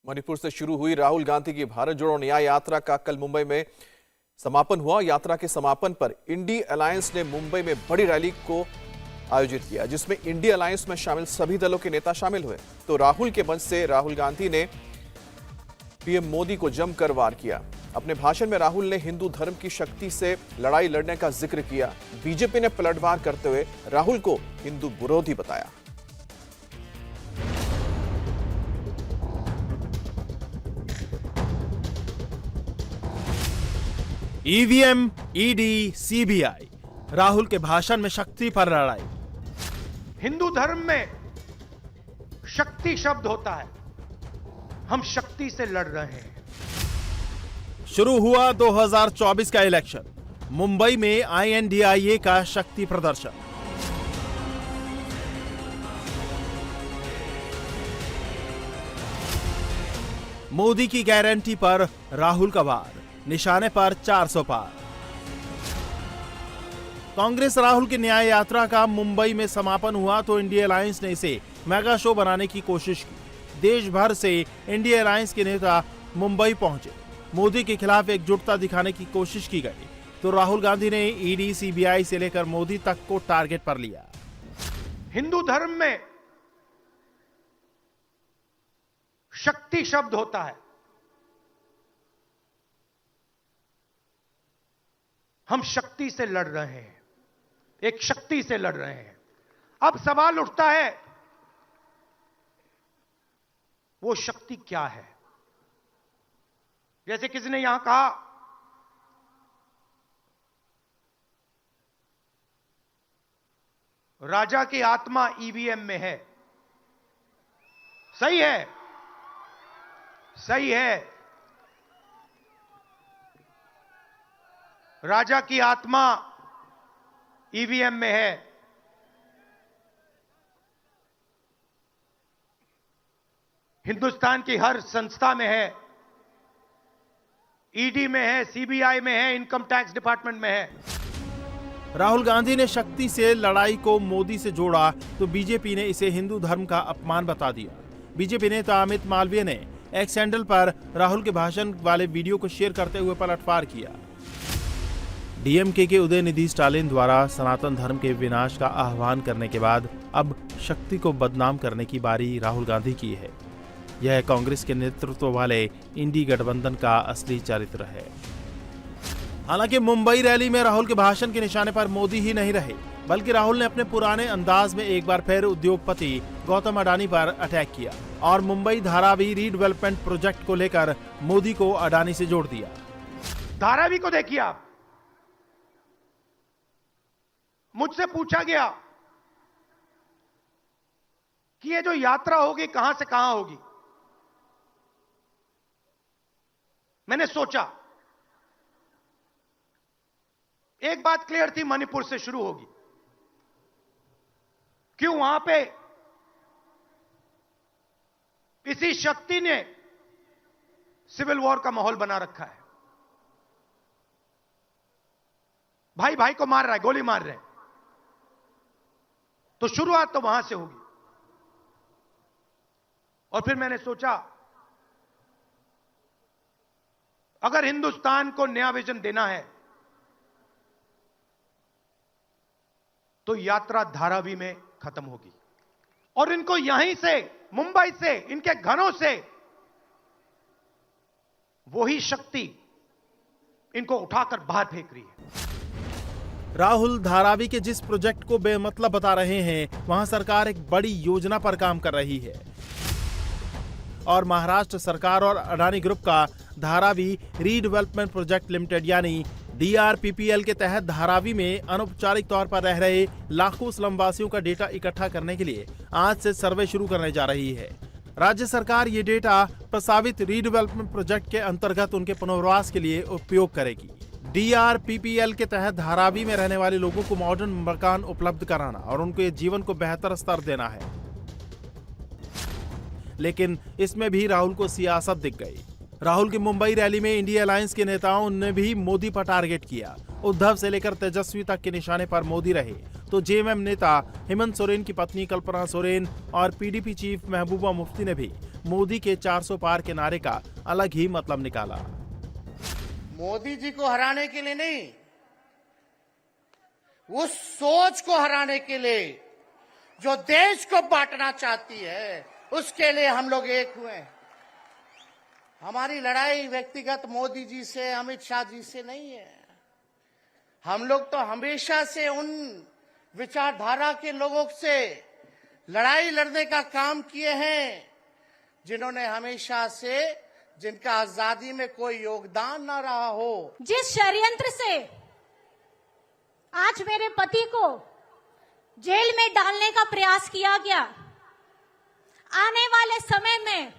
मणिपुर से शुरू हुई राहुल गांधी की भारत जोड़ो न्याय यात्रा का कल मुंबई में समापन हुआ। यात्रा के समापन पर इंडी अलायंस ने मुंबई में बड़ी रैली को आयोजित किया, जिसमें इंडी अलायंस में शामिल सभी दलों के नेता शामिल हुए। तो राहुल के मंच से राहुल गांधी ने पीएम मोदी को जमकर वार किया। अपने भाषण में राहुल ने हिंदू धर्म की शक्ति से लड़ाई लड़ने का जिक्र किया। बीजेपी ने पलटवार करते हुए राहुल को हिंदू विरोधी बताया। ईवीएम, ईडी, सीबीआई, राहुल के भाषण में शक्ति पर लड़ाई। हिंदू धर्म में शक्ति शब्द होता है, हम शक्ति से लड़ रहे हैं। शुरू हुआ 2024 का इलेक्शन, मुंबई में आईएनडीआईए का शक्ति प्रदर्शन। मोदी की गारंटी पर राहुल का वार, निशाने पर 400 पार। कांग्रेस राहुल की न्याय यात्रा का मुंबई में समापन हुआ तो इंडिया अलायंस ने इसे मेगा शो बनाने की कोशिश की। देश भर से इंडिया अलायंस के नेता मुंबई पहुंचे। मोदी के खिलाफ एकजुटता दिखाने की कोशिश की गई तो राहुल गांधी ने ईडी, सीबीआई से लेकर मोदी तक को टारगेट पर लिया। हिंदू धर्म में शक्ति शब्द होता है, हम शक्ति से लड़ रहे हैं, एक शक्ति से लड़ रहे हैं। अब सवाल उठता है, वो शक्ति क्या है? जैसे किसी ने यहां कहा, राजा की आत्मा ईवीएम में है। सही है, सही है। राजा की आत्मा ईवीएम में है। हिंदुस्तान की हर संस्था में है, ईडी में है, सीबीआई में है, इनकम टैक्स डिपार्टमेंट में है। राहुल गांधी ने शक्ति से लड़ाई को मोदी से जोड़ा तो बीजेपी ने इसे हिंदू धर्म का अपमान बता दिया। बीजेपी नेता अमित मालवीय ने एक्स हैंडल पर राहुल के भाषण वाले वीडियो को शेयर करते हुए पलटवार किया। डीएमके के उदयनिधि स्टालिन द्वारा सनातन धर्म के विनाश का आह्वान करने के बाद अब शक्ति को बदनाम करने की बारी राहुल गांधी की है। यह कांग्रेस के नेतृत्व वाले इंडी गठबंधन का असली चरित्र है। हालांकि मुंबई रैली में राहुल के भाषण के निशाने पर मोदी ही नहीं रहे, बल्कि राहुल ने अपने पुराने अंदाज में एक बार फिर उद्योगपति गौतम अडानी पर अटैक किया और मुंबई धारावी रीडेवलपमेंट प्रोजेक्ट को लेकर मोदी को अडानी से जोड़ दिया। धारावी को देखिए आप, मुझसे पूछा गया कि ये जो यात्रा होगी कहां से कहां होगी। मैंने सोचा, एक बात क्लियर थी, मणिपुर से शुरू होगी। क्यों? वहां पे इसी शक्ति ने सिविल वॉर का माहौल बना रखा है। भाई भाई को मार रहा है, गोली मार रहे हैं, तो शुरुआत तो वहां से होगी। और फिर मैंने सोचा, अगर हिंदुस्तान को नया विजन देना है तो यात्रा धारावी में खत्म होगी और इनको यहीं से, मुंबई से, इनके घरों से वही शक्ति इनको उठाकर बाहर फेंक रही है। राहुल धारावी के जिस प्रोजेक्ट को बेमतलब बता रहे हैं, वहां सरकार एक बड़ी योजना पर काम कर रही है और महाराष्ट्र सरकार और अडानी ग्रुप का धारावी रीडेवलपमेंट प्रोजेक्ट लिमिटेड यानी डीआरपीपीएल के तहत धारावी में अनौपचारिक तौर पर रह रहे लाखों स्लमवासियों का डेटा इकट्ठा करने के लिए आज से सर्वे शुरू करने जा रही है। राज्य सरकार ये डेटा प्रस्तावित रीडेवलपमेंट प्रोजेक्ट के अंतर्गत उनके पुनर्वास के लिए उपयोग करेगी। डीआरपीपीएल के तहत धारावी में रहने वाले लोगों को मॉडर्न मकान उपलब्ध कराना और उनके जीवन को बेहतर स्तर देना है। लेकिन इसमें भी राहुल को सियासत दिख गई। राहुल की मुंबई रैली में इंडिया अलायंस के नेताओं ने भी मोदी पर टारगेट किया। उद्धव से लेकर तेजस्वी तक के निशाने पर मोदी रहे तो जेएमएम नेता हेमंत सोरेन की पत्नी कल्पना सोरेन और पीडीपी चीफ महबूबा मुफ्ती ने भी मोदी के 400 पार के नारे का अलग ही मतलब निकाला। मोदी जी को हराने के लिए नहीं, उस सोच को हराने के लिए जो देश को बांटना चाहती है, उसके लिए हम लोग एक हुए। हमारी लड़ाई व्यक्तिगत मोदी जी से, अमित शाह जी से नहीं है। हम लोग तो हमेशा से उन विचारधारा के लोगों से लड़ाई लड़ने का काम किए हैं जिन्होंने हमेशा से, जिनका आजादी में कोई योगदान ना रहा हो। जिस षड्यंत्र से आज मेरे पति को जेल में डालने का प्रयास किया गया, आने वाले समय में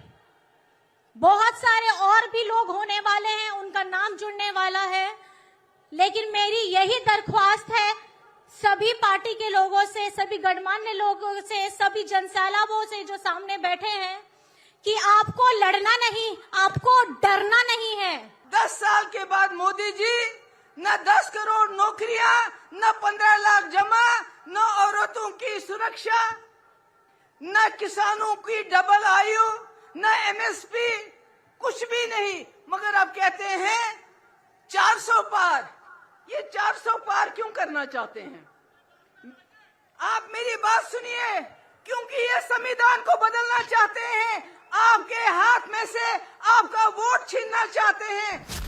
बहुत सारे और भी लोग होने वाले हैं, उनका नाम जुड़ने वाला है। लेकिन मेरी यही दरख्वास्त है सभी पार्टी के लोगों से, सभी गणमान्य लोगों से, सभी जनसैलाबों से जो सामने बैठे हैं कि आपको लड़ना नहीं, आपको डरना नहीं है। 10 साल के बाद मोदी जी न 10 करोड़ नौकरियां, न 15 लाख जमा, न औरतों की सुरक्षा, न किसानों की डबल आयु, न एमएसपी, कुछ भी नहीं। मगर आप कहते हैं 400 पार। ये 400 पार क्यों करना चाहते हैं? आप मेरी बात सुनिए, क्योंकि ये संविधान को बदलना चाहते हैं, आपके हाथ में से आपका वोट छीनना चाहते हैं।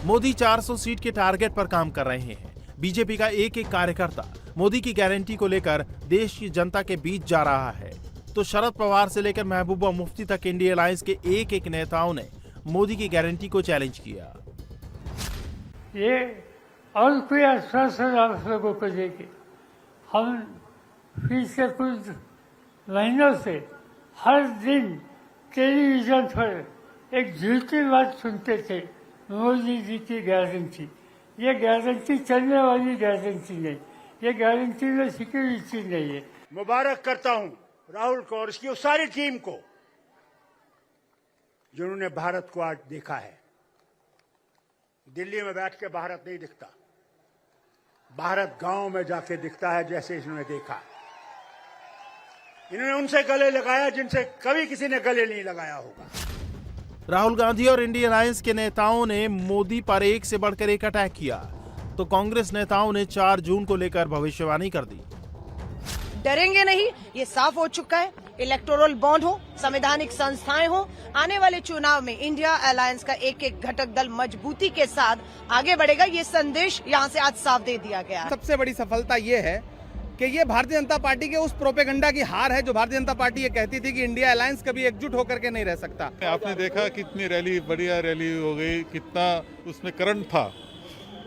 मोदी 400 सीट के टारगेट पर काम कर रहे हैं। बीजेपी का एक एक कार्यकर्ता मोदी की गारंटी को लेकर देश की जनता के बीच जा रहा है, तो शरद पवार से लेकर महबूबा मुफ्ती तक इंडिया अलायंस के एक एक नेताओं ने मोदी की गारंटी को चैलेंज किया। ये और कोई आश्वासन आप लोगों को देके हम पिछले कुछ महीनों से हर दिन टेलीविजन पर एक झूठी बात सुनते थे, मोदी जी की गारंटी। ये गारंटी चलने वाली गारंटी नहीं, ये गारंटी में सिक्योरिटी नहीं है। मुबारक करता हूं राहुल को और उसकी सारी टीम को जिन्होंने भारत को आज देखा है। दिल्ली में बैठ के भारत नहीं दिखता, भारत गांव में जाके दिखता है, जैसे इन्होंने देखा। इन्होंने उनसे गले लगाया जिनसे कभी किसी ने गले नहीं लगाया होगा। राहुल गांधी और इंडिया अलायंस के नेताओं ने मोदी पर एक से बढ़कर एक अटैक किया, तो कांग्रेस नेताओं ने 4 जून को लेकर भविष्यवाणी कर दी। डरेंगे नहीं, ये साफ हो चुका है। इलेक्टोरल बॉन्ड हो, संवैधानिक संस्थाएं हो, आने वाले चुनाव में इंडिया अलायंस का एक एक घटक दल मजबूती के साथ आगे बढ़ेगा। ये संदेश यहाँ से आज साफ दे दिया गया। सबसे बड़ी सफलता ये है कि ये भारतीय जनता पार्टी के उस प्रोपेगेंडा की हार है जो भारतीय जनता पार्टी ये कहती थी कि इंडिया अलायंस कभी एकजुट होकर के नहीं रह सकता। आपने देखा कितनी रैली, बढ़िया रैली हो गई, कितना उसमें करंट था,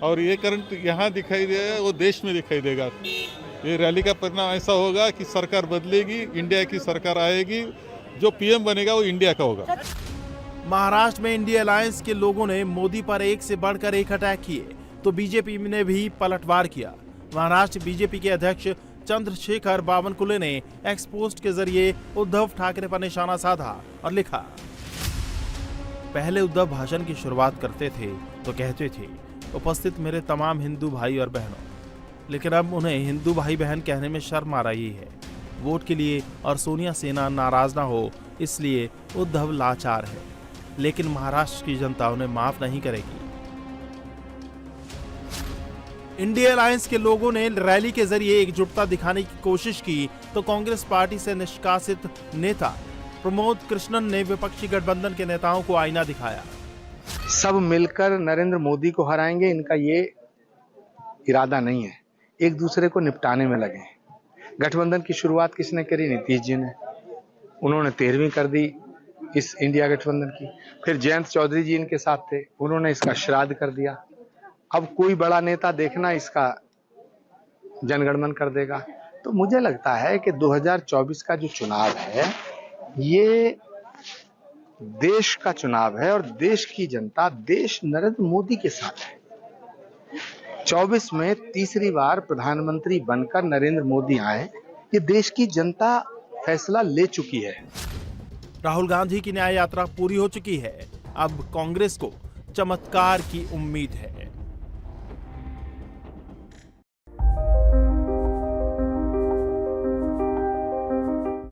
और ये करंट यहाँ दिखाई देगा, वो देश में दिखाई देगा। ये रैली का परिणाम ऐसा होगा कि सरकार बदलेगी, इंडिया की सरकार आएगी, जो पीएम बनेगा वो इंडिया का होगा। महाराष्ट्र में इंडिया अलायंस के लोगों ने मोदी पर एक से बढ़कर एक अटैक किए, तो बीजेपी ने भी पलटवार किया। महाराष्ट्र बीजेपी के अध्यक्ष चंद्रशेखर बावनकुले ने एक्स पोस्ट के जरिए उद्धव ठाकरे पर निशाना साधा और लिखा, पहले उद्धव भाषण की शुरुआत करते थे तो कहते थे उपस्थित मेरे तमाम हिंदू भाई और बहनों, लेकिन अब उन्हें हिंदू भाई बहन कहने में शर्म आ रही है। वोट के लिए और सोनिया सेना नाराज ना हो इसलिए उद्धव लाचार है, लेकिन महाराष्ट्र की जनता उन्हें माफ नहीं करेगी। इंडिया अलायंस के लोगों ने रैली के जरिए एकजुटता दिखाने की कोशिश की, तो कांग्रेस पार्टी से निष्कासित नेता प्रमोद कृष्णन ने विपक्षी गठबंधन के नेताओं को आईना दिखाया। सब मिलकर नरेंद्र मोदी को हराएंगे, इनका ये इरादा नहीं है। एक दूसरे को निपटाने में लगे। गठबंधन की शुरुआत किसने करी? नीतीश जी ने। उन्होंने 13वीं कर दी इस इंडिया गठबंधन की। फिर जयंत चौधरी जी इनके साथ थे, उन्होंने इसका श्राद्ध कर दिया। अब कोई बड़ा नेता देखना इसका जनगणमन कर देगा। तो मुझे लगता है कि 2024 का जो चुनाव है ये देश का चुनाव है और देश की जनता देश नरेंद्र मोदी के साथ है। 24 में तीसरी बार प्रधानमंत्री बनकर नरेंद्र मोदी आए, ये देश की जनता फैसला ले चुकी है। राहुल गांधी की न्याय यात्रा पूरी हो चुकी है। अब कांग्रेस को चमत्कार की उम्मीद है।